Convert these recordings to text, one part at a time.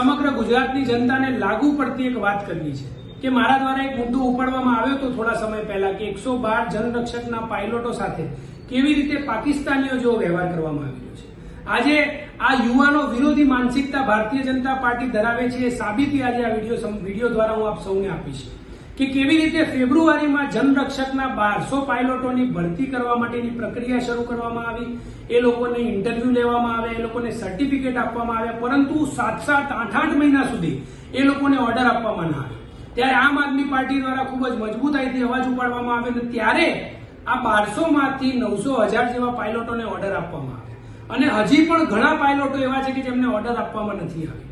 સમગ્ર ગુજરાતની જનતાને લાગુ પડતી એક વાત કરવી છે કે મારા દ્વારા એક મુદ્દો ઉપાડવામાં આવ્યો હતો થોડા સમય પહેલા કે 112 જનરક્ષકના પાયલોટો સાથે કેવી રીતે પાકિસ્તાનીઓ જેવો વ્યવહાર કરવામાં આવ્યો છે। આજે આ યુવાનો વિરોધી માનસિકતા ભારતીય જનતા પાર્ટી ધરાવે છે એ સાબિતી આજે આ વિડીયો દ્વારા હું આપ સૌને આપીશ કે કેવી રીતે ફેબ્રુઆરીમાં જનરક્ષકના 1200 પાયલોટોની ભરતી કરવા માટેની પ્રક્રિયા શરૂ કરવામાં આવી, એ લોકોને ઇન્ટરવ્યુ લેવામાં આવ્યા, એ લોકોને સર્ટિફિકેટ આપવામાં આવ્યા, પરંતુ 7-7, 8-8 મહિના સુધી એ લોકોને ઓર્ડર આપવામાં ના આવ્યો। ત્યારે આમ આદમી પાર્ટી દ્વારા ખૂબ જ મજબૂતાઈથી અવાજ ઉપાડવામાં આવ્યો અને ત્યારે આ 1200 માંથી 900-1000 જેવા પાયલોટોને ઓર્ડર આપવામાં આવ્યા અને હજી પણ ઘણા પાયલોટો એવા છે કે જેમને ઓર્ડર આપવામાં નથી આવ્યા।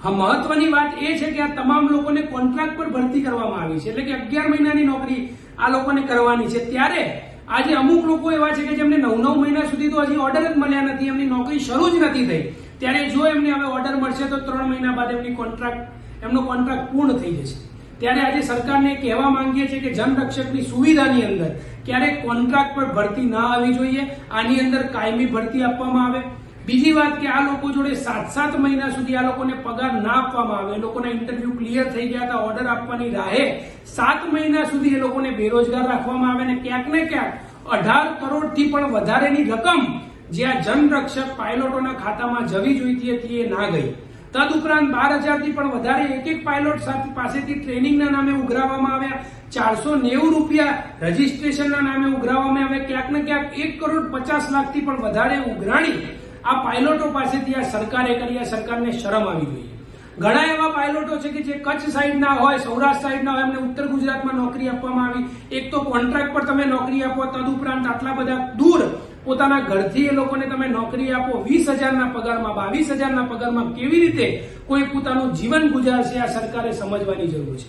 હા, મહત્વની વાત એ છે કે આ તમામ લોકોને કોન્ટ્રાક્ટ પર ભરતી કરવામાં આવી છે, એટલે કે 11 મહિનાની નોકરી આ લોકોને કરવાની છે। ત્યારે આજે અમુક લોકો એવા છે કે જેમને 9-9 મહિના સુધી તો હજી ઓર્ડર જ મળ્યા નથી, એમની નોકરી શરૂ જ નથી થઈ। ત્યારે જો એમને હવે ઓર્ડર મળશે તો 3 મહિના બાદ એમનો કોન્ટ્રાક્ટ પૂર્ણ થઈ જશે। ત્યારે આજે સરકારને કહેવા માંગીએ છીએ કે જનરક્ષકની સુવિધાની અંદર ક્યારેક કોન્ટ્રાક્ટ પર ભરતી ના આવી જોઈએ, આની અંદર કાયમી ભરતી આપવામાં આવે। બીજી વાત કે આ લોકો જોડે 7-7 મહિના સુધી આ લોકોને પગાર ના આપવામાં આવે, એ લોકોના ઇન્ટરવ્યુ ક્લિયર થઈ ગયા હતા, ઓર્ડર આપવાની રાહે 7 મહિના સુધી એ લોકોને બેરોજગાર રાખવામાં આવે અને ક્યાંક ને ક્યાંક 18 કરોડથી પણ વધારેની રકમ જે આ જનરક્ષક પાયલોટોના ખાતામાં જવી જોઈતી હતી એ ના ગઈ। તદુપરાંત 12,000થી પણ વધારે એક પાયલોટ પાસેથી ટ્રેનિંગના નામે ઉઘરાવવામાં આવ્યા, 490 રૂપિયા રજીસ્ટ્રેશનના નામે ઉઘરાવવામાં આવ્યા, ક્યાંક ને ક્યાંક 1,50,00,000થી પણ વધારે ઉઘરાણી આ પાયલોટો પાસેથી આ સરકારે કરી। આ સરકારને શરમ આવી જોઈએ। ઘણા એવા પાયલોટો છે કે જે કચ્છ સાઈડના હોય, સૌરાષ્ટ્ર સાઈડના હોય, એમને ઉત્તર ગુજરાતમાં નોકરી આપવામાં આવી। એક તો કોન્ટ્રાક્ટ પર તમે નોકરી આપો, તદુપરાંત આટલા બધા દૂર પોતાના ઘરથી એ લોકોને તમે નોકરી આપો, 20,000ના પગારમાં, 22,000ના પગારમાં કેવી રીતે કોઈ પોતાનું જીવન ગુજારશે, આ સરકારે સમજવાની જરૂર છે।